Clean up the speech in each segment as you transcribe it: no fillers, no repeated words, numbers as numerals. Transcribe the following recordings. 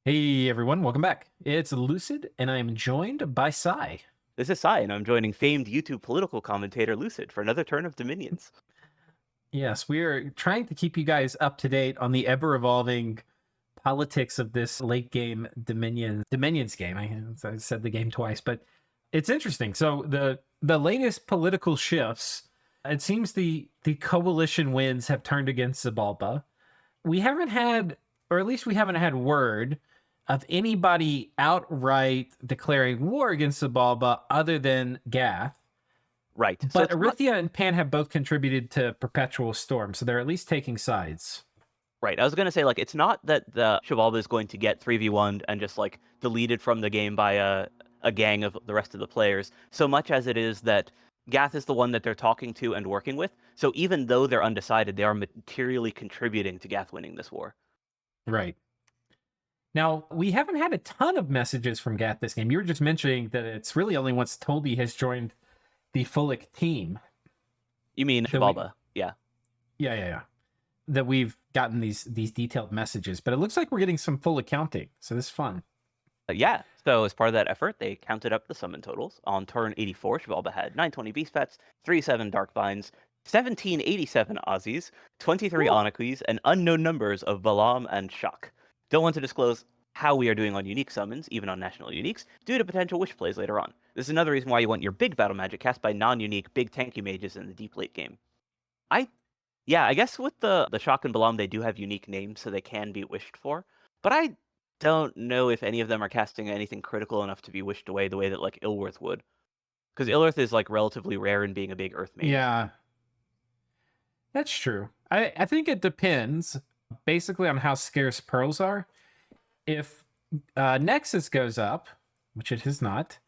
Hey everyone, welcome back. It's Lucid, and I am joined by Sai. This is Sai, and I'm joining famed YouTube political commentator Lucid for another turn of Dominions. Yes, we are trying to keep you guys up to date on the ever evolving politics of this late game Dominions game. I said the game twice, but it's interesting. So the latest political shifts, it seems the coalition winds have turned against Zabalba. We haven't had, or at least we haven't had word of anybody outright declaring war against Zabalba other than Gath. Right. So But it's not Arithia and Pan have both contributed to Perpetual Storm, so they're at least taking sides. right. I was gonna say it's not that the Xibalba is going to get 3v1 and just deleted from the game by a gang of the rest of the players, so much as it is that Gath is the one that they're talking to and working with. So even though they're undecided, they are materially contributing to Gath winning this war. Right. Now, we haven't had a ton of messages from Gath this game. You were just mentioning that it's really only once Toby has joined the Fulik team. You mean Xibalba? Yeah. Yeah. That we've gotten these detailed messages, but it looks like we're getting some full accounting, so this is fun. Yeah, so as part of that effort, they counted up the summon totals. On turn 84, Xibalba had 920 Beast Pets, 37 Dark Vines, 1787 Aussies, 23 Onyxes, and unknown numbers of Balam and Shock. Don't want to disclose how we are doing on unique summons, even on national uniques, due to potential wish plays later on. This is another reason why you want your big battle magic cast by non-unique big tanky mages in the deep late game. I guess with the Shock and Balam, they do have unique names, so they can be wished for. But I don't know if any of them are casting anything critical enough to be wished away the way that Ilworth would. Because Ilworth is relatively rare in being a big Earth mage. Yeah, that's true. I think it depends basically on how scarce pearls are. If Nexus goes up, which it has not,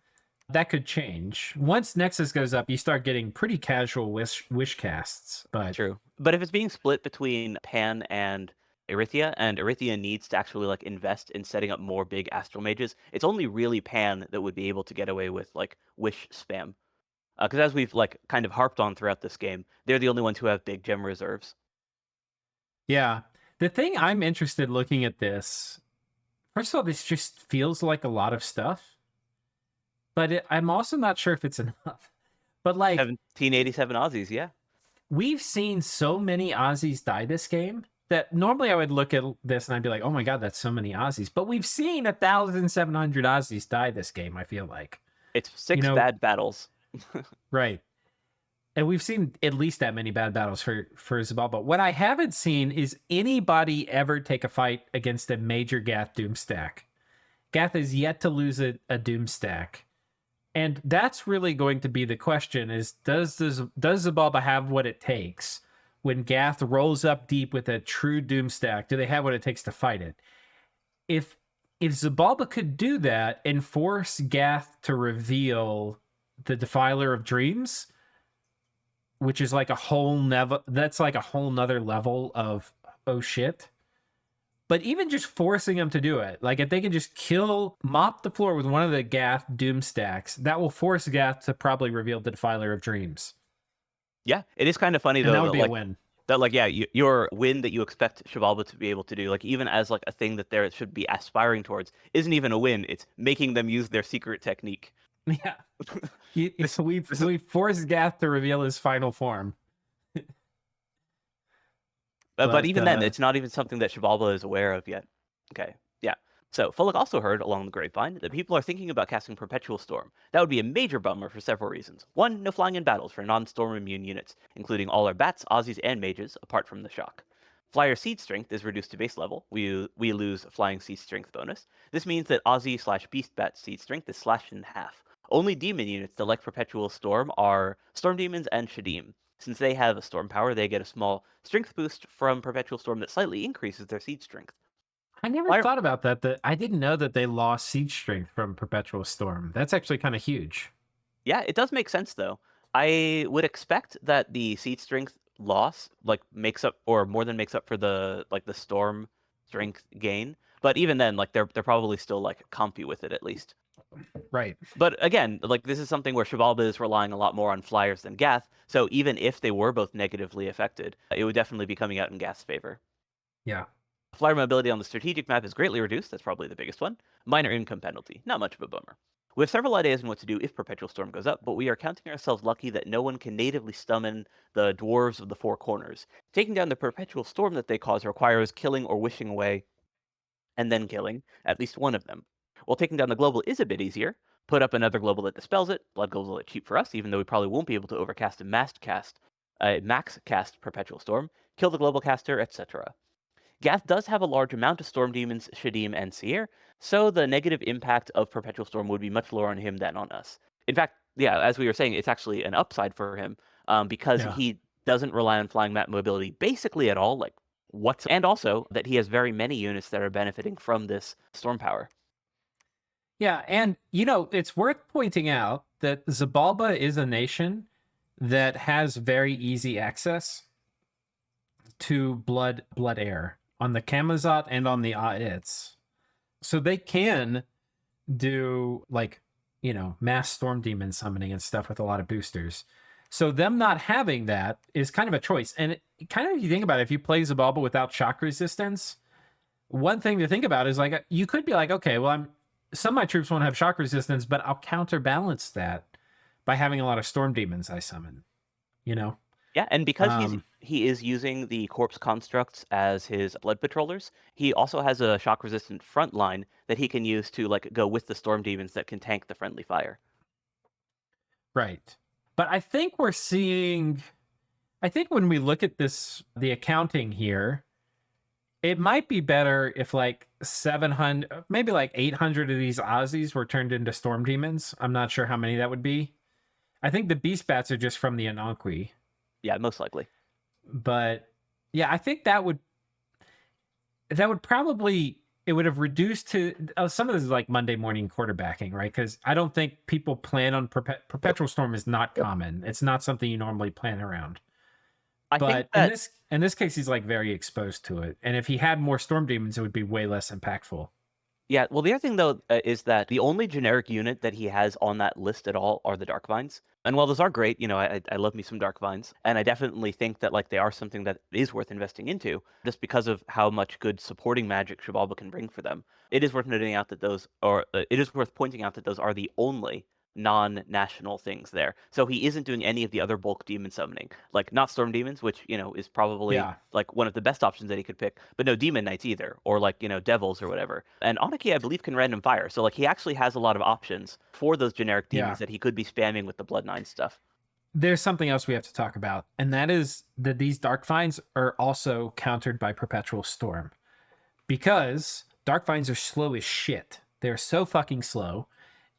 that could change. Once Nexus goes up, you start getting pretty casual wish casts. But True. But if it's being split between Pan and Erythia needs to actually invest in setting up more big astral mages, it's only really Pan that would be able to get away with wish spam. Because as we've kind of harped on throughout this game, they're the only ones who have big gem reserves. yeah, the thing I'm interested looking at this, first of all, this just feels like a lot of stuff. But I'm also not sure if it's enough. But 1787 Aussies, yeah. We've seen so many Aussies die this game that normally I would look at this and I'd be like, oh my God, that's so many Aussies. But we've seen 1,700 Aussies die this game, I feel like. It's six bad battles. Right. And we've seen at least that many bad battles for Zabalba. What I haven't seen is anybody ever take a fight against a major Gath Doom stack. Gath has yet to lose a Doom stack. And that's really going to be the question: is does Zabalba have what it takes when Gath rolls up deep with a true Doom stack? Do they have what it takes to fight it? If Zabalba could do that and force Gath to reveal the Defiler of Dreams, which is like a whole nother level of oh shit. But even just forcing them to do it, like if they can just mop the floor with one of the Gath Doom stacks, that will force Gath to probably reveal the Defiler of Dreams. Yeah, it is kind of funny And though that would be a win. Your win that you expect Xibalba to be able to do, even as a thing that there should be aspiring towards, isn't even a win. It's making them use their secret technique. Yeah, we forced Gath to reveal his final form. But even then, it's not even something that Xibalba is aware of yet. Okay, yeah. So Fulik also heard along the grapevine that people are thinking about casting Perpetual Storm. That would be a major bummer for several reasons. One, no flying in battles for non-storm immune units, including all our bats, Aussies, and mages, apart from the Shock. Flyer Seed Strength is reduced to base level. We lose Flying Seed Strength bonus. This means that Aussie/Beast Bat Seed Strength is slashed in half. Only demon units that like Perpetual Storm are Storm Demons and Shadim. Since they have a storm power, they get a small strength boost from Perpetual Storm that slightly increases their seed strength. I never thought about that. I didn't know that they lost siege strength from Perpetual Storm. That's actually kind of huge. Yeah, it does make sense though. I would expect that the seed strength loss makes up or more than makes up for the the storm strength gain. But even then, they're probably still compy with it at least. Right. But again, this is something where Xibalba is relying a lot more on flyers than Gath. So even if they were both negatively affected, it would definitely be coming out in Gath's favor. Yeah. Flyer mobility on the strategic map is greatly reduced. That's probably the biggest one. Minor income penalty. Not much of a bummer. We have several ideas on what to do if Perpetual Storm goes up, but we are counting ourselves lucky that no one can natively summon the Dwarves of the Four Corners. Taking down the Perpetual Storm that they cause requires killing or wishing away and then killing at least one of them. While taking down the global is a bit easier, put up another global that dispels it. Blood goes a little cheap for us, even though we probably won't be able to overcast a max cast Perpetual Storm, kill the global caster, etc. Gath does have a large amount of Storm Demons, Shadim, and Seer, so the negative impact of Perpetual Storm would be much lower on him than on us. In fact, yeah, as we were saying, it's actually an upside for him because Yeah. he doesn't rely on flying map mobility basically at all, like and also that he has very many units that are benefiting from this storm power. Yeah, and it's worth pointing out that Zabalba is a nation that has very easy access to blood air on the Kamazot and on the Aits. So they can do like, mass storm demon summoning and stuff with a lot of boosters. So them not having that is kind of a choice. And kind of, if you think about it, if you play Zabalba without shock resistance, one thing to think about is like, you could be like, okay, well, some of my troops won't have shock resistance, but I'll counterbalance that by having a lot of storm demons I summon, Yeah, and because he is using the corpse constructs as his blood patrollers, he also has a shock resistant front line that he can use to like go with the storm demons that can tank the friendly fire. Right. But I think when we look at the accounting here, it might be better if like 700, maybe like 800 of these Aussies were turned into storm demons. I'm not sure how many that would be. I think the beast bats are just from the Ananqui. Yeah, most likely. But yeah, I think that would probably, it would have reduced to some of this is like Monday morning quarterbacking, right? Because I don't think people plan on Perpetual Storm is not common. It's not something you normally plan around. But in this case, he's like very exposed to it. And if he had more Storm Demons, it would be way less impactful. Yeah, well, the other thing though is that the only generic unit that he has on that list at all are the Dark Vines. And while those are great, I love me some Dark Vines, and I definitely think that like they are something that is worth investing into, just because of how much good supporting magic Xibalba can bring for them. It is worth noting out that it is worth pointing out that those are the only non-national things there. So he isn't doing any of the other bulk demon summoning, like not storm demons, which is probably like one of the best options that he could pick, but no demon knights either, or like devils or whatever. And Anarchy, I believe, can random fire, so like he actually has a lot of options for those generic demons that he could be spamming with the Blood 9 stuff. There's something else we have to talk about, and that is that these Dark Vines are also countered by Perpetual Storm, because Dark Vines are slow as shit. They're so fucking slow.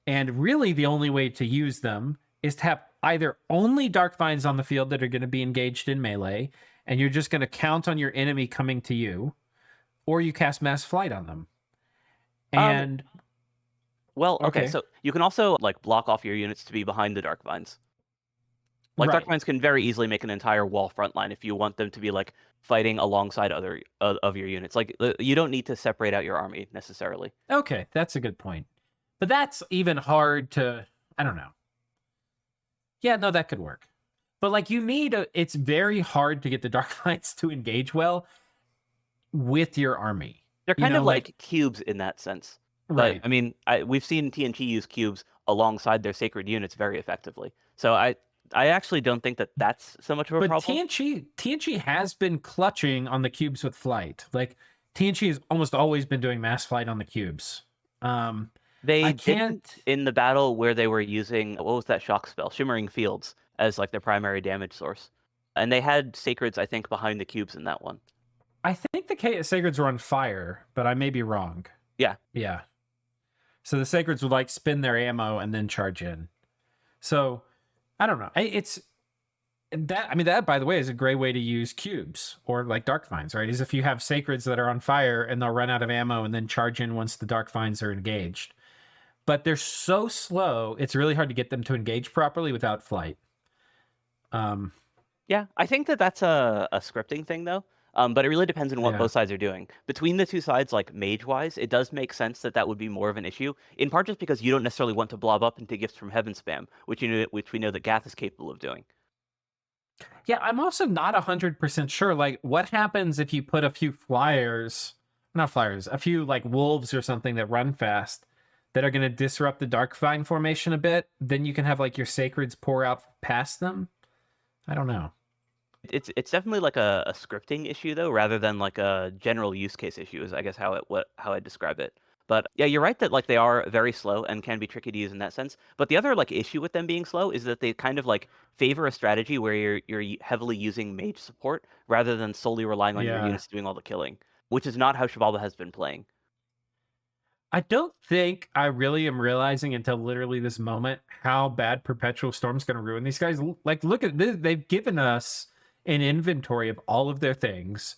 And really, the only way to use them is to have either only Dark Vines on the field that are going to be engaged in melee, and you're just going to count on your enemy coming to you, or you cast Mass Flight on them. And okay, so you can also like block off your units to be behind the Dark Vines. Like Dark Vines can very easily make an entire wall front line if you want them to be like fighting alongside other of your units. Like you don't need to separate out your army necessarily. Okay, that's a good point. But that's even hard to, I don't know. Yeah, no, that could work. But like it's very hard to get the Dark Vines to engage well with your army. They're kind of like cubes in that sense. Right. But, I mean, we've seen TNT use cubes alongside their sacred units very effectively. So I actually don't think that that's so much of a problem. But TNG has been clutching on the cubes with flight. Like TNG has almost always been doing mass flight on the cubes. They didn't in the battle where they were using, what was that shock spell? Shimmering Fields as like their primary damage source. And they had Sacreds, I think, behind the cubes in that one. I think the Sacreds were on fire, but I may be wrong. Yeah. Yeah. So the Sacreds would like spin their ammo and then charge in. So I don't know. That, by the way, is a great way to use cubes or like Dark Vines, right? Is if you have Sacreds that are on fire and they'll run out of ammo and then charge in once the Dark Vines are engaged. But they're so slow, it's really hard to get them to engage properly without flight. Yeah, I think that's a scripting thing, though. But it really depends on what both sides are doing. Between the two sides, like mage-wise, it does make sense that would be more of an issue, in part just because you don't necessarily want to blob up into Gifts from Heaven spam, which we know that Gath is capable of doing. Yeah, I'm also not 100% sure, like, what happens if you put a few flyers not flyers, a few like wolves or something that run fast that are going to disrupt the dark vine formation a bit, then you can have like your sacreds pour out past them. I don't know. It's definitely like a scripting issue though, rather than like a general use case issue. Is I guess how I describe it. But yeah, you're right that like they are very slow and can be tricky to use in that sense. But the other like issue with them being slow is that they kind of like favor a strategy where you're heavily using mage support rather than solely relying on your Yeah. units doing all the killing, which is not how Xibalba has been playing. I don't think I really am realizing until literally this moment how bad Perpetual Storm's going to ruin these guys. Like, look at this. They've given us an inventory of all of their things.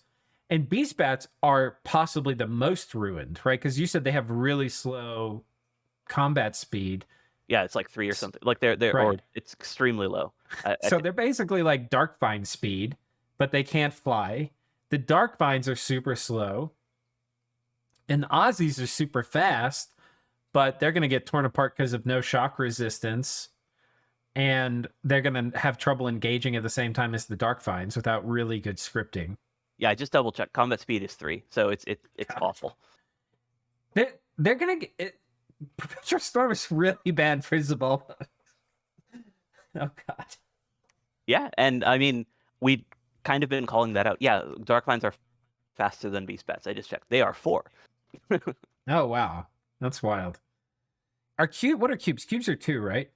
And Beast Bats are possibly the most ruined, right? Because you said they have really slow combat speed. Yeah, it's like 3 or something. Like they're or Right. it's extremely low. So they're basically like Dark Vine speed, but they can't fly. The Dark Vines are super slow. And the Aussies are super fast, but they're going to get torn apart because of no shock resistance. And they're going to have trouble engaging at the same time as the Dark Vines without really good scripting. Yeah, I just double checked. Combat speed is 3, so it's God. awful. They're going to get. Perpetual Storm is really bad for Zabalba. Oh, God. Yeah, and I mean, we kind of been calling that out. Yeah, Dark Vines are faster than Beast Bats. I just checked. They are 4. Oh, wow. That's wild. What are cubes? Cubes are 2, right?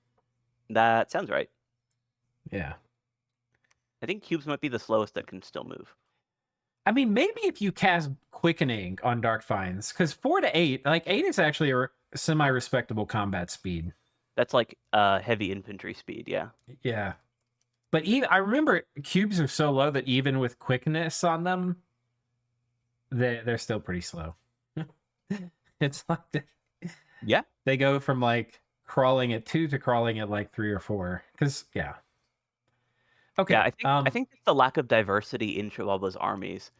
That sounds right. Yeah. I think cubes might be the slowest that can still move. I mean, maybe if you cast Quickening on Dark Vines, because 4 to 8, like 8 is actually a semi-respectable combat speed. That's like heavy infantry speed, yeah. Yeah. But even I remember cubes are so low that even with quickness on them, they're still pretty slow. It's like Yeah. they go from like crawling at 2 to crawling at like 3 or 4. Because yeah. Okay. Yeah, I think the lack of diversity in Xibalba's armies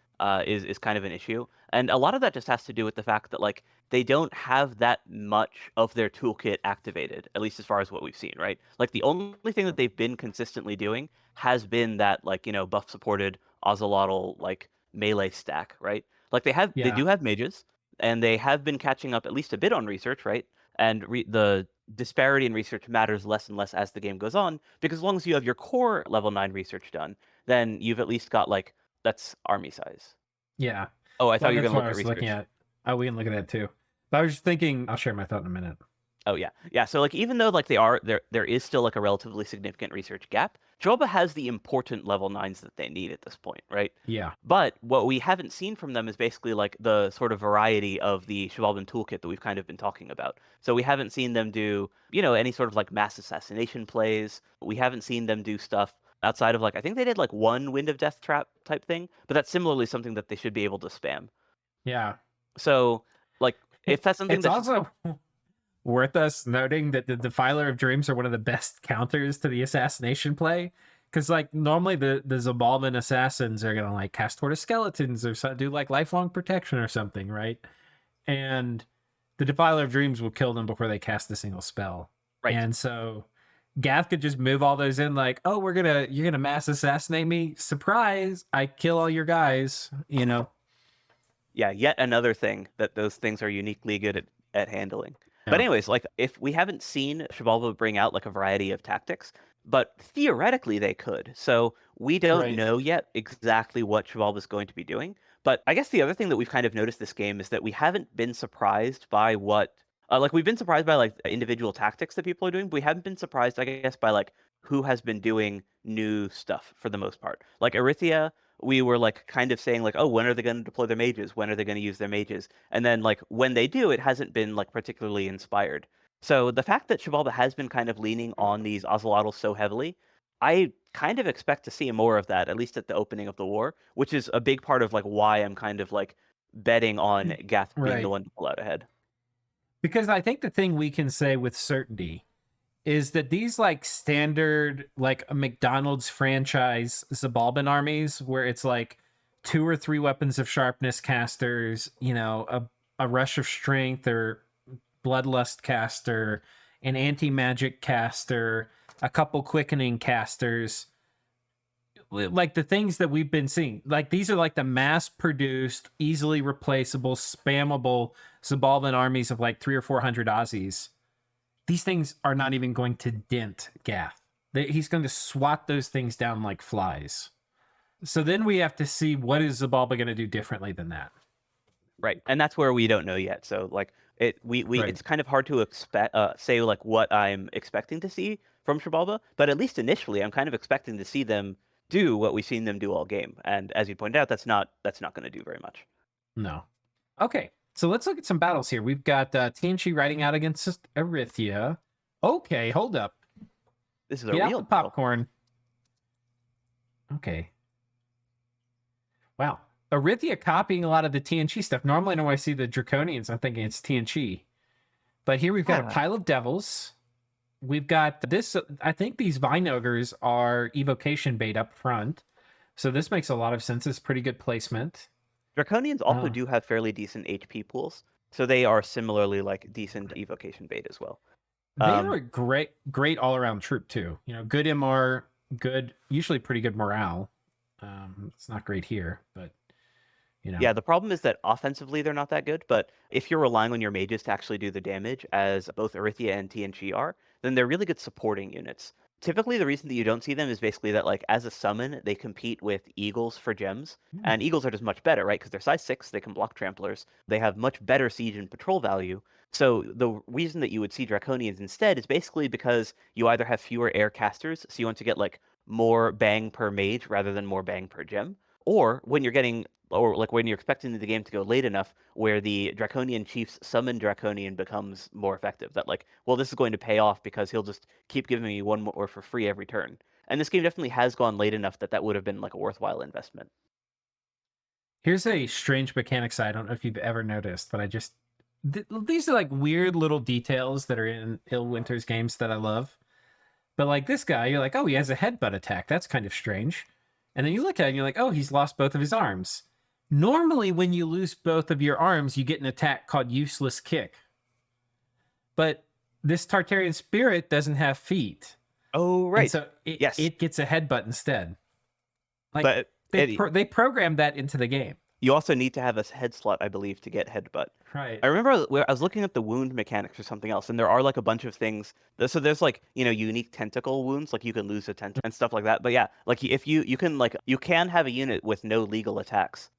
is kind of an issue, and a lot of that just has to do with the fact that like they don't have that much of their toolkit activated, at least as far as what we've seen, right? Like the only thing that they've been consistently doing has been that like buff supported Ocelotl like melee stack, right? Like they yeah. do have mages, and they have been catching up at least a bit on research, right? And the disparity in research matters less and less as the game goes on, because as long as you have your core level 9 research done, then you've at least got like that's army size. Yeah. Oh, I thought Well, you were that's going to what look I at was looking research. at. Oh, we can look at that too. But I was just thinking, I'll share my thought in a minute. Oh yeah. Yeah, so like even though like there is still like a relatively significant research gap, Joba has the important level 9s that they need at this point, right? Yeah. But what we haven't seen from them is basically like the sort of variety of the Xibalban toolkit that we've kind of been talking about. So we haven't seen them do, any sort of like mass assassination plays. We haven't seen them do stuff outside of like I think they did like one Wind of Death trap type thing, but that's similarly something that they should be able to spam. Yeah. So like if that's something It's that also worth us noting that the Defiler of Dreams are one of the best counters to the assassination play. Because like normally the Zabalban assassins are gonna like cast toward skeletons or do like lifelong protection or something, right? And the Defiler of Dreams will kill them before they cast a single spell. right. And so Gath could just move all those in like, oh, you're gonna mass assassinate me. Surprise, I kill all your guys, Yeah, yet another thing that those things are uniquely good at handling. But Yeah. anyways, like if we haven't seen Xibalba bring out like a variety of tactics, but theoretically they could. So we don't Right. know yet exactly what Xibalba is going to be doing. But I guess the other thing that we've kind of noticed this game is that we haven't been surprised by what like we've been surprised by like individual tactics that people are doing, but we haven't been surprised, I guess, by like who has been doing new stuff for the most part. Like Erythia, we were like kind of saying like, oh, when are they going to deploy their mages? When are they going to use their mages? And then like when they do, it hasn't been like particularly inspired. So the fact that Xibalba has been kind of leaning on these Ocelotls so heavily, I kind of expect to see more of that, at least at the opening of the war, which is a big part of like why I'm kind of like betting on Gath being the Right. one to pull out ahead. Because I think the thing we can say with certainty is that these like standard like a McDonald's franchise Zabalban armies where it's like 2 or 3 weapons of sharpness casters, a rush of strength or bloodlust caster, an anti-magic caster, a couple quickening casters. like the things that we've been seeing. Like these are like the mass-produced, easily replaceable, spammable Zabalban armies of like 300 or 400 Aussies. These things are not even going to dent Gath. He's going to swat those things down like flies. So then we have to see what is Zabalba going to do differently than that. Right, and that's where we don't know yet. So like Right. it's kind of hard to say like what I'm expecting to see from Xibalba, but at least initially, I'm kind of expecting to see them do what we've seen them do all game. And as you pointed out, that's not going to do very much. No. Okay, so let's look at some battles here. We've got Tianchi riding out against Erythia. Okay, hold up. This is a Get out real the popcorn. Okay. Wow. Erythia copying a lot of the Tianchi stuff. Normally, when I see the Draconians, I'm thinking it's Tianchi. But here we've got a pile of devils. We've got this. I think these Vine Ogres are evocation bait up front. So this makes a lot of sense. It's pretty good placement. Draconians also do have fairly decent HP pools, so they are similarly like decent evocation bait as well. They are a great all-around troop too. You know, good MR, good, usually pretty good morale. It's not great here, but you know. Yeah, the problem is that offensively they're not that good, but if you're relying on your mages to actually do the damage, as both Erythia and TNG are, then they're really good supporting units. Typically, the reason that you don't see them is basically that, like, as a summon, they compete with Eagles for gems, and Eagles are just much better, right? Because they're size 6, they can block Tramplers, they have much better siege and patrol value. So the reason that you would see Draconians instead is basically because you either have fewer air casters, so you want to get, like, more bang per mage rather than more bang per gem, or when you're getting or like when you're expecting the game to go late enough where the Draconian Chief's summon Draconian becomes more effective. That like, well, this is going to pay off because he'll just keep giving me one more for free every turn. And this game definitely has gone late enough that would have been like a worthwhile investment. Here's a strange mechanic I don't know if you've ever noticed, but these are like weird little details that are in Illwinter's games that I love. But like this guy, you're like, oh, he has a headbutt attack. That's kind of strange. And then you look at it and you're like, oh, he's lost both of his arms. Normally, when you lose both of your arms, you get an attack called Useless Kick. But this Tartarian Spirit doesn't have feet. Oh, right. And so it gets a headbutt instead. Like, but they programmed that into the game. You also need to have a head slot, I believe, to get headbutt. Right. I remember I was looking at the wound mechanics or something else, and there are like a bunch of things. So there's like, you know, unique tentacle wounds, like you can lose a tentacle and stuff like that. But yeah, like if you can have a unit with no legal attacks,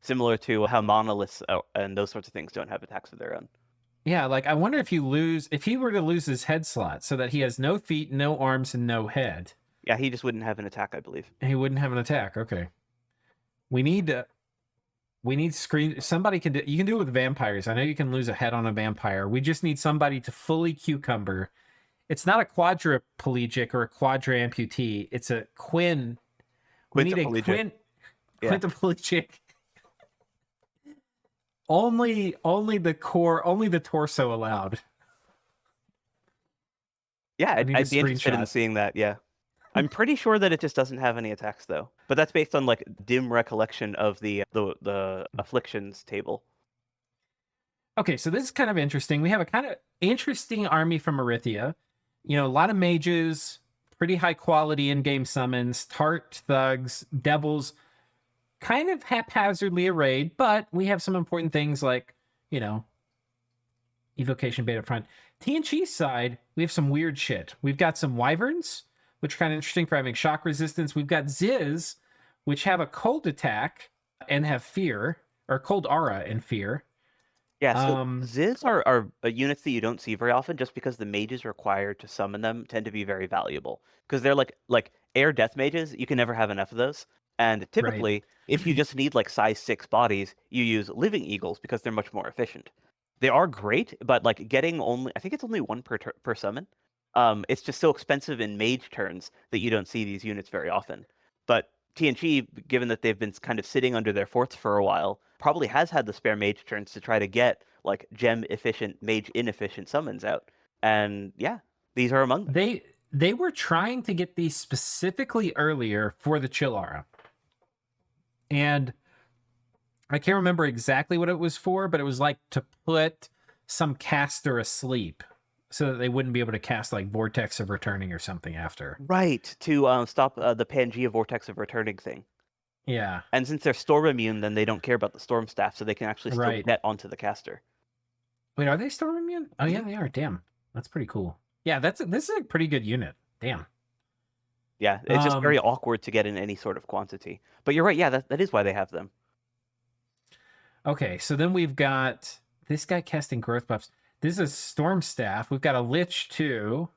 similar to how monoliths and those sorts of things don't have attacks of their own. Yeah, like I wonder if he were to lose his head slot so that he has no feet, no arms, and no head. Yeah, he just wouldn't have an attack, I believe. He wouldn't have an attack. Okay. We need screen. Somebody can do. You can do it with vampires. I know you can lose a head on a vampire. We just need somebody to fully cucumber. It's not a quadriplegic or a quadra amputee. It's a quin. We need a quintiplegic. Only the core. Only the torso allowed. Yeah, I'd be interested in seeing that. Yeah. I'm pretty sure that it just doesn't have any attacks though, but that's based on like dim recollection of the afflictions table. Okay, so this is kind of interesting. We have a kind of interesting army from Erythia. You know, a lot of mages, pretty high quality in-game summons, tart thugs, devils, kind of haphazardly arrayed, but we have some important things like, you know, evocation bait up front. TNG's side, we have some weird shit. We've got some wyverns, which are kind of interesting for having shock resistance. We've got Ziz, which have a cold attack and have fear, or cold aura and fear. Yeah, so Ziz are units that you don't see very often just because the mages required to summon them tend to be very valuable. Because they're like air death mages, you can never have enough of those. And typically, if you just need like size 6 bodies, you use living eagles because they're much more efficient. They are great, but like getting I think it's only one per summon. It's just so expensive in mage turns that you don't see these units very often. But TNG, given that they've been kind of sitting under their forts for a while, probably has had the spare mage turns to try to get like gem efficient, mage inefficient summons out. And yeah, these are among them. They were trying to get these specifically earlier for the Chill Aura. And I can't remember exactly what it was for, but it was like to put some caster asleep. so that they wouldn't be able to cast like Vortex of Returning or something after. Right, to stop the Pangea Vortex of Returning thing. Yeah. And since they're storm immune, then they don't care about the storm staff, so they can actually still Right. get onto the caster. Wait, are they storm immune? Oh yeah, they are. Damn, that's pretty cool. Yeah, this is a pretty good unit. Damn. Yeah, it's just very awkward to get in any sort of quantity. But you're right, yeah, that is why they have them. Okay, so then we've got this guy casting growth buffs. This is Storm Staff. We've got a Lich too.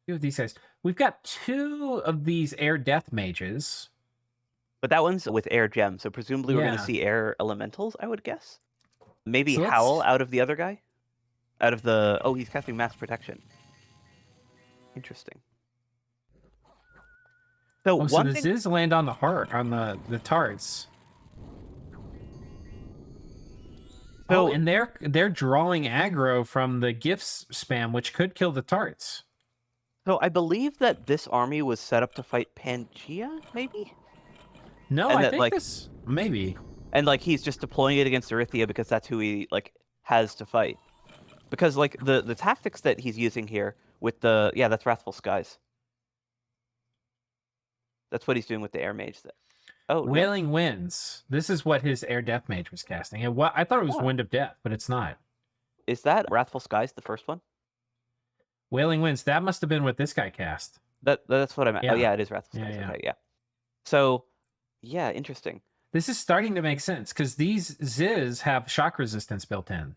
Two of these guys. We've got two of these Air Death Mages. But that one's with air gem, so presumably we're going Yeah. to see air elementals, I would guess. Maybe So Howl out of the other guy? Out of the... Oh, he's casting Mass Protection. Interesting. So Oh, so one this thing... is land on the heart, on the tarts. So, Oh, and they're drawing aggro from the gifts spam, which could kill the tarts. so I believe that this army was set up to fight Pangea, maybe? No, And I that, think like- this maybe. And like he's just deploying it against Erythia because that's who he like has to fight. Because like the tactics that he's using here with the that's Wrathful Skies. That's what he's doing with the air mage. No. Wailing Winds. This is what his Air Death Mage was casting. And what I thought it was Oh. Wind of Death, but it's not. Is that Wrathful Skies the first one? Wailing Winds. That must have been what this guy cast. That's what I meant. Yeah. Oh yeah, it is Wrathful Yeah, Skies. yeah. Okay, yeah. So yeah, interesting. This is starting to make sense because these Ziz have shock resistance built in.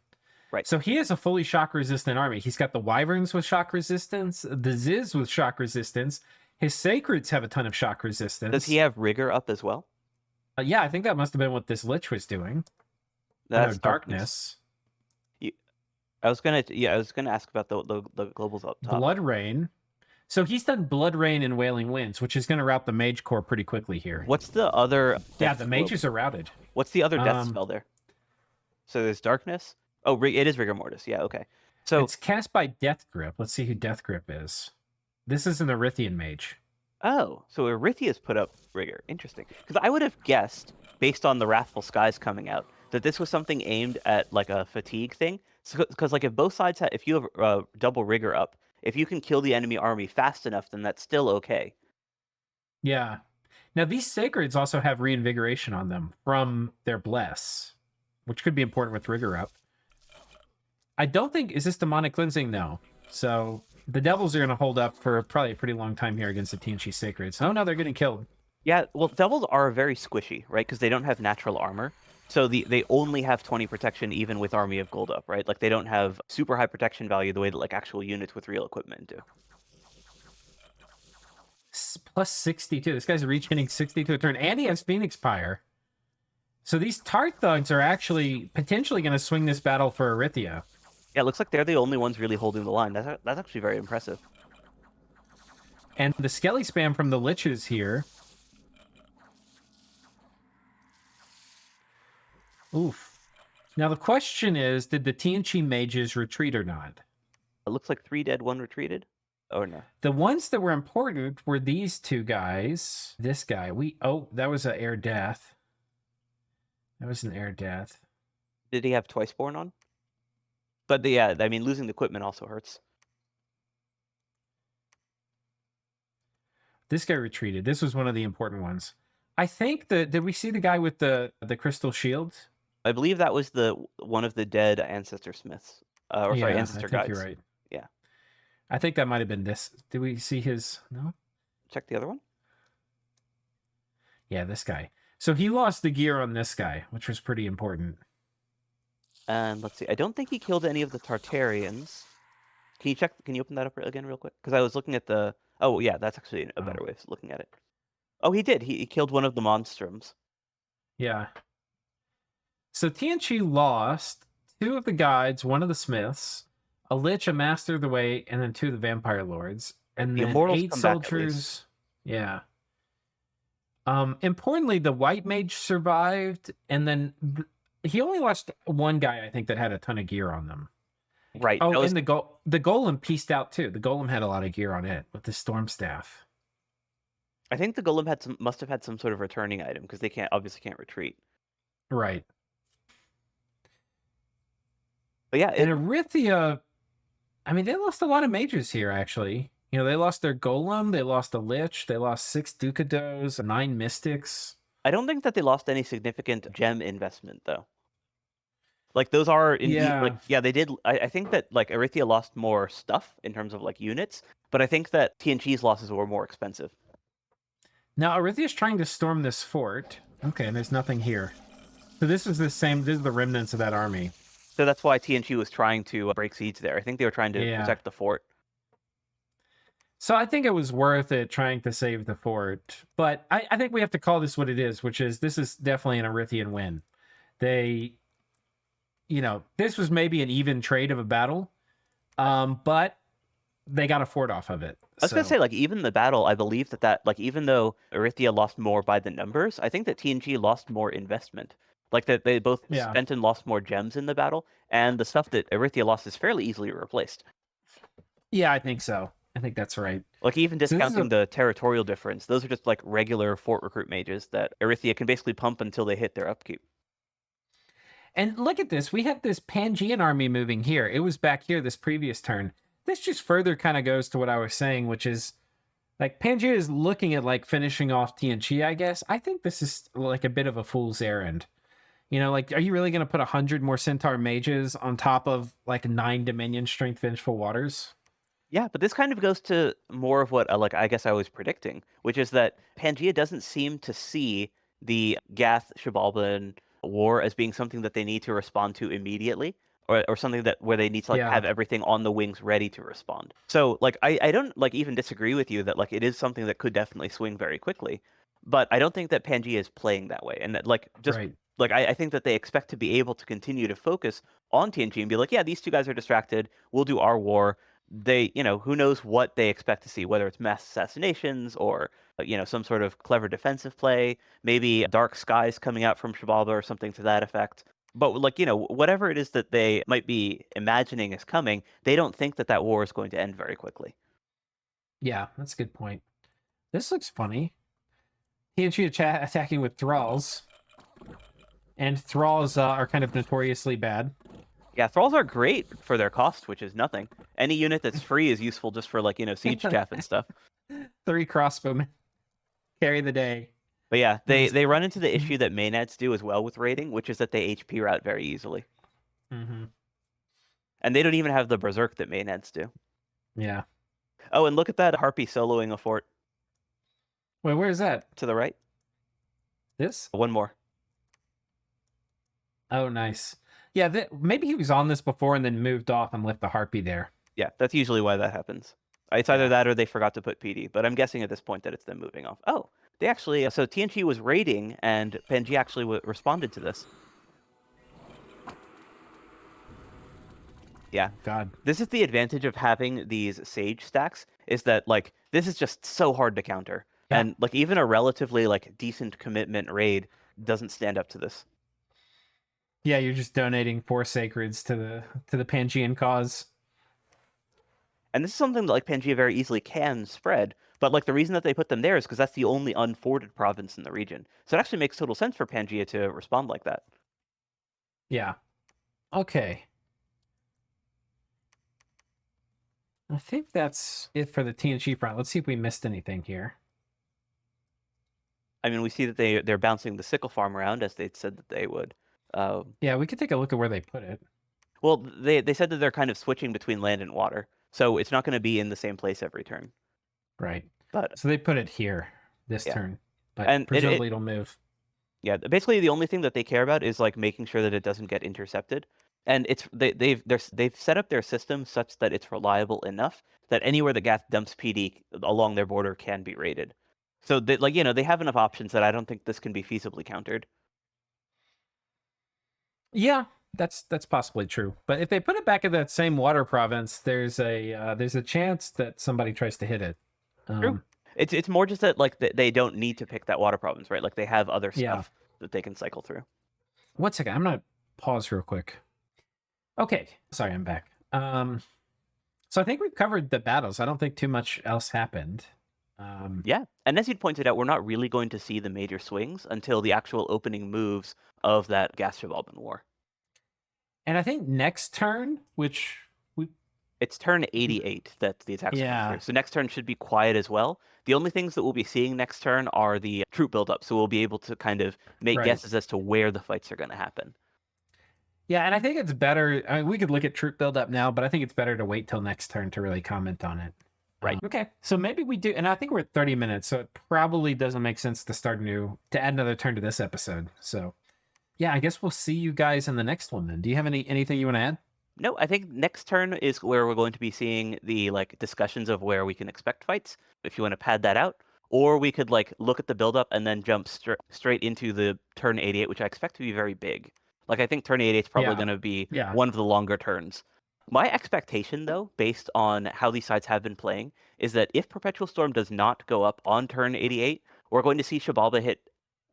Right. So he has a fully shock resistant army. He's got the Wyverns with shock resistance, the Ziz with shock resistance. His Sacreds have a ton of shock resistance. Does he have Rigor up as well? Yeah, I think that must have been what this Lich was doing. That's Darkness. I was gonna ask about the globals up top. Blood Rain. So he's done Blood Rain and Wailing Winds, which is going to route the Mage Core pretty quickly here. What's the other? Yeah, death the spell? mages are routed. What's the other death Um, spell there? So there's darkness. Oh, it is Rigor Mortis. Yeah, okay. So It's cast by Death Grip. Let's see who Death Grip is. This is an Erythian mage. so Erythia's put up Rigor. Interesting. Because I would have guessed, based on the Wrathful Skies coming out, that this was something aimed at like a fatigue thing. Because like if both sides if you have double Rigor up, if you can kill the enemy army fast enough, then that's still okay. Yeah. Now these Sacreds also have Reinvigoration on them from their Bless, which could be important with Rigor up. I don't think... Is this Demonic Cleansing? No. So the Devils are going to hold up for probably a pretty long time here against the TNG Sacreds. Oh no, they're getting killed. Yeah, well, devils are very squishy, right? Because they don't have natural armor. So they only have 20 protection even with Army of Gold up, right? Like they don't have super high protection value the way that like actual units with real equipment do. Plus 62. This guy's hitting 62 a turn. And he has Phoenix Pyre. So these Tart Thugs are actually potentially going to swing this battle for Erythia. Yeah, it looks like they're the only ones really holding the line. That's actually very impressive. And the Skelly spam from the Liches here. Oof. Now the question is, did the TNG mages retreat or not? It looks like 3 dead, 1 retreated. Oh no. The ones that were important were these two guys. This guy. That was an Air Death. That was an Air Death. Did he have Twiceborn on? But yeah, I mean, losing the equipment also hurts. This guy retreated. This was one of the important ones. I think did we see the guy with the crystal shield? I believe that was one of the dead Ancestor Smiths. Ancestor I think Guides. you're right. Yeah. I think that might have been this. Did we see his... No? Check the other one. Yeah, this guy. So he lost the gear on this guy, which was pretty important. And let's see. I don't think he killed any of the Tartarians. Can you check? Can you open that up again real quick? Because I was looking at the... Oh, yeah, that's actually a better way of looking at it. Oh, he did. He killed one of the Monstroms. Yeah. So TNG lost 2 of the guides, 1 of the Smiths, a Lich, a Master of the Way, and then 2 of the Vampire Lords. And The then Immortals 8 come back at soldiers. least. Yeah. Importantly, the White Mage survived, and then he only lost 1 guy, I think, that had a ton of gear on them. Right. Oh, and the Golem pieced out too. The Golem had a lot of gear on it with the Storm Staff. I think the Golem must have had some sort of returning item because they obviously can't retreat. Right. But yeah, And Erythia, I mean, they lost a lot of mages here, actually. You know, they lost their Golem, they lost a Lich, they lost 6 Dukados, 9 Mystics. I don't think that they lost any significant gem investment though. Like those are indeed like Yeah. yeah they did. I think that like Erythia lost more stuff in terms of like units, but I think that TNG's losses were more expensive. Now, Arithia's trying to storm this fort. Okay, and there's nothing here. So this is the remnants of that army. So that's why TNG was trying to break siege there. I think they were trying to Yeah. protect the fort. So I think it was worth it trying to save the fort. But I think we have to call this what it is, which is this is definitely an Arithian win. They, you know, this was maybe an even trade of a battle, but they got a fort off of it. I was gonna say, like, even the battle, I believe that like even though Erythia lost more by the numbers, I think that TNG lost more investment. Like that they both Yeah. spent and lost more gems in the battle, and the stuff that Erythia lost is fairly easily replaced. Yeah, I think so. I think that's right. Like even So this is discounting the territorial difference, those are just like regular fort recruit mages that Erythia can basically pump until they hit their upkeep. And look at this. We have this Pangean army moving here. It was back here this previous turn. This just further kind of goes to what I was saying, which is like Pangea is looking at like finishing off TNG, I guess. I think this is like a bit of a fool's errand. You know, like, are you really going to put 100 more Centaur mages on top of like 9 Dominion Strength Vengeful Waters? Yeah, but this kind of goes to more of what like I guess I was predicting, which is that Pangea doesn't seem to see the Gath Shibalban war as being something that they need to respond to immediately, or something that where they need to like Yeah. have everything on the wings ready to respond. So like I don't like even disagree with you that like it is something that could definitely swing very quickly, but I don't think that Pangea is playing that way, and that like just Right. like I think that they expect to be able to continue to focus on TNG and be like, yeah, these two guys are distracted. We'll do our war. They, you know, who knows what they expect to see, whether it's mass assassinations or, you know, some sort of clever defensive play, maybe dark skies coming out from Xibalba or something to that effect. But like, you know, whatever it is that they might be imagining is coming, they don't think that that war is going to end very quickly. Yeah, that's a good point. This looks funny. TNG attacking with Thralls. And Thralls are kind of notoriously bad. Yeah, Thralls are great for their cost, which is nothing. Any unit that's free is useful just for like, you know, siege chaff and stuff. 3 crossbowmen. Carry the day. But yeah, they run into the issue that Maenads do as well with raiding, which is that they HP route very easily. Mm-hmm. And they don't even have the berserk that Maenads do. Yeah. Oh, and look at that Harpy soloing a fort. Wait, where is that? To the right. This? One more. Oh, nice. Yeah, maybe he was on this before and then moved off and left the Harpy there. Yeah, that's usually why that happens. It's either that or they forgot to put PD, but I'm guessing at this point that it's them moving off. Oh, they actually, so TNG was raiding and Pangea actually responded to this. Yeah. God. This is the advantage of having these Sage stacks, is that like, this is just so hard to counter. Yeah. And like even a relatively like decent commitment raid doesn't stand up to this. Yeah, you're just donating 4 sacreds to the Pangean cause. And this is something that like Pangea very easily can spread, but like the reason that they put them there is because that's the only unforded province in the region. So it actually makes total sense for Pangea to respond like that. Yeah. Okay. I think that's it for the TNG front. Let's see if we missed anything here. I mean, we see that they're bouncing the sickle farm around as they said that they would. Yeah, we could take a look at where they put it. Well, they said that they're kind of switching between land and water, so it's not going to be in the same place every turn. Right. But so they put it here this turn, but and presumably it'll move. Yeah, basically the only thing that they care about is like making sure that it doesn't get intercepted, and they've set up their system such that it's reliable enough that anywhere that Gath dumps PD along their border can be raided. So they, like, you know, they have enough options that I don't think this can be feasibly countered. Yeah, that's possibly true. But if they put it back in that same water province, there's a chance that somebody tries to hit it. True. It's more just that like they don't need to pick that water province, right? Like they have other stuff that they can cycle through. 1 second, I'm gonna pause real quick. Okay, sorry, I'm back. So I think we've covered the battles. I don't think too much else happened. Yeah, and as you pointed out, we're not really going to see the major swings until the actual opening moves of that Gath Shibalban war. And I think next turn, which It's turn 88 that the attacks come Yeah. through. So next turn should be quiet as well. The only things that we'll be seeing next turn are the troop buildup. So we'll be able to kind of make Right. guesses as to where the fights are going to happen. Yeah, and I think it's better. I mean, we could look at troop buildup now, but I think it's better to wait till next turn to really comment on it. Right. Okay. So maybe we do, and I think we're at 30 minutes, so it probably doesn't make sense to to add another turn to this episode. So yeah, I guess we'll see you guys in the next one then. Do you have anything you want to add? No, I think next turn is where we're going to be seeing the like discussions of where we can expect fights. If you want to pad that out, or we could like look at the buildup and then jump straight into the turn 88, which I expect to be very big. Like I think turn 88 is probably Yeah. going to be Yeah. one of the longer turns. My expectation, though, based on how these sides have been playing, is that if Perpetual Storm does not go up on turn 88, we're going to see Xibalba hit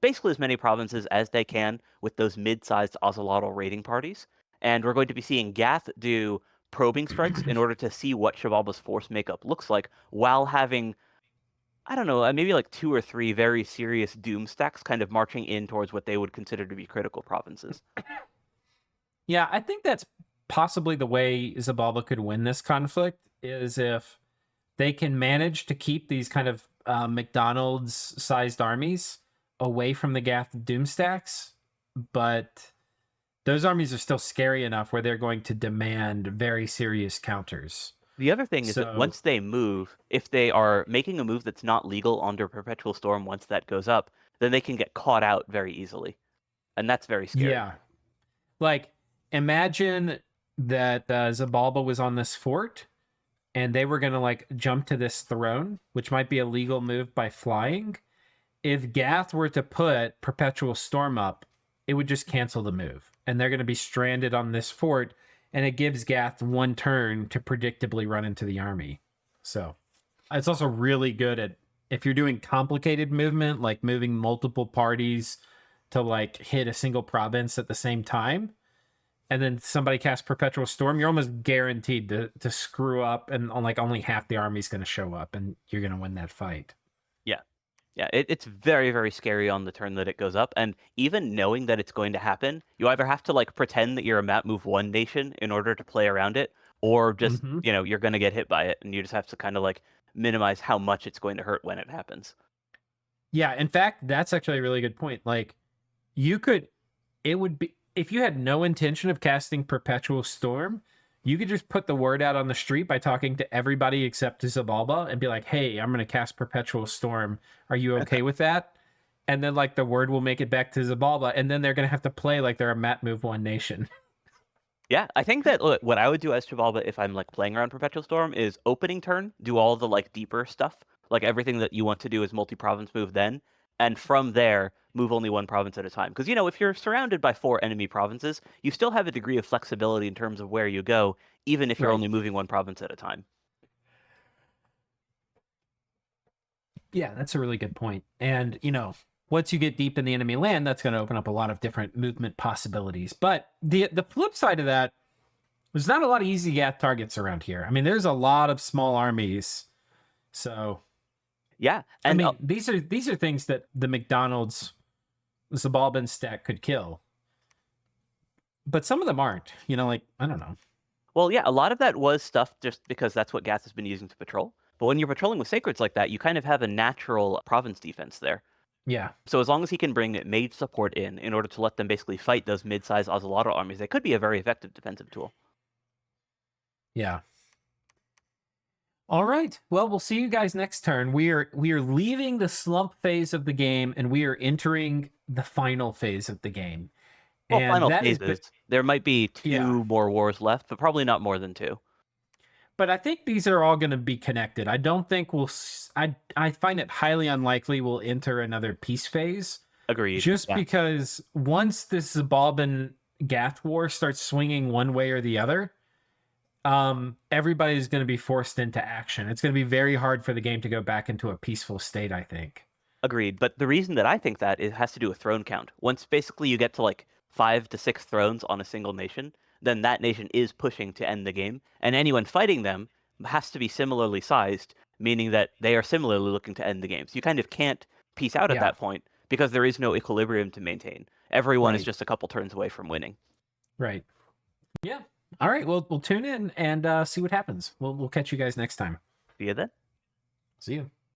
basically as many provinces as they can with those mid-sized Ocelotl raiding parties. And we're going to be seeing Gath do probing strikes in order to see what Xibalba's force makeup looks like while having, I don't know, maybe like 2 or 3 very serious Doom stacks kind of marching in towards what they would consider to be critical provinces. Yeah, I think that's possibly the way Xibalba could win this conflict is if they can manage to keep these kind of McDonald's-sized armies away from the Gath Doom stacks, but those armies are still scary enough where they're going to demand very serious counters. The other thing is that once they move, if they are making a move that's not legal under Perpetual Storm once that goes up, then they can get caught out very easily. And that's very scary. Yeah. Like, imagine that Xibalba was on this fort and they were going to like jump to this throne, which might be a legal move by flying. If Gath were to put Perpetual Storm up, it would just cancel the move. And they're going to be stranded on this fort, and it gives Gath one turn to predictably run into the army. So it's also really good at if you're doing complicated movement, like moving multiple parties to like hit a single province at the same time, and then somebody casts Perpetual Storm, you're almost guaranteed to screw up, and like only half the army's going to show up, and you're going to win that fight. Yeah, it's very, very scary on the turn that it goes up. And even knowing that it's going to happen, you either have to like pretend that you're a map move 1 nation in order to play around it, or just, you're going to get hit by it. And you just have to kind of like minimize how much it's going to hurt when it happens. Yeah, in fact, that's actually a really good point. Like, it would be, if you had no intention of casting Perpetual Storm, you could just put the word out on the street by talking to everybody except Xibalba and be like, hey, I'm going to cast Perpetual Storm. Are you okay with that? And then, like, the word will make it back to Xibalba, and then they're going to have to play like they're a map move 1 nation. Yeah, I think that what I would do as Xibalba if I'm like playing around Perpetual Storm is opening turn, do all the like deeper stuff, like everything that you want to do is multi-province move then, and from there move only 1 province at a time. Because if you're surrounded by 4 enemy provinces, you still have a degree of flexibility in terms of where you go, even if you're only moving 1 province at a time. Yeah, that's a really good point. And once you get deep in the enemy land, that's going to open up a lot of different movement possibilities. But the flip side of that, there's not a lot of easy Gath targets around here. I mean, there's a lot of small armies. So yeah, and I mean, these are things that the McDonald's Xibalban stack could kill. But some of them aren't. Like, I don't know. Well, yeah, a lot of that was stuff just because that's what Gath has been using to patrol. But when you're patrolling with Sacreds like that, you kind of have a natural province defense there. Yeah. So as long as he can bring mage support in order to let them basically fight those mid-sized Ocelotl armies, they could be a very effective defensive tool. Yeah. All right. Well, we'll see you guys next turn. We are leaving the slump phase of the game, and we are entering the final phase of the game. Well, and final phases. There might be 2 more wars left, but probably not more than 2. But I think these are all going to be connected. I don't think I find it highly unlikely we'll enter another peace phase. Agreed. Just because once this Xibalban Gath war starts swinging one way or the other, everybody's going to be forced into action. It's going to be very hard for the game to go back into a peaceful state, I think. Agreed. But the reason that I think that it has to do with throne count. Once basically you get to like 5 to 6 thrones on a single nation, then that nation is pushing to end the game, and anyone fighting them has to be similarly sized, meaning that they are similarly looking to end the game. So you kind of can't peace out at that point because there is no equilibrium to maintain. Everyone is just a couple turns away from winning. Right. Yeah. All right, well, we'll tune in and see what happens. We'll catch you guys next time. See you then. See you.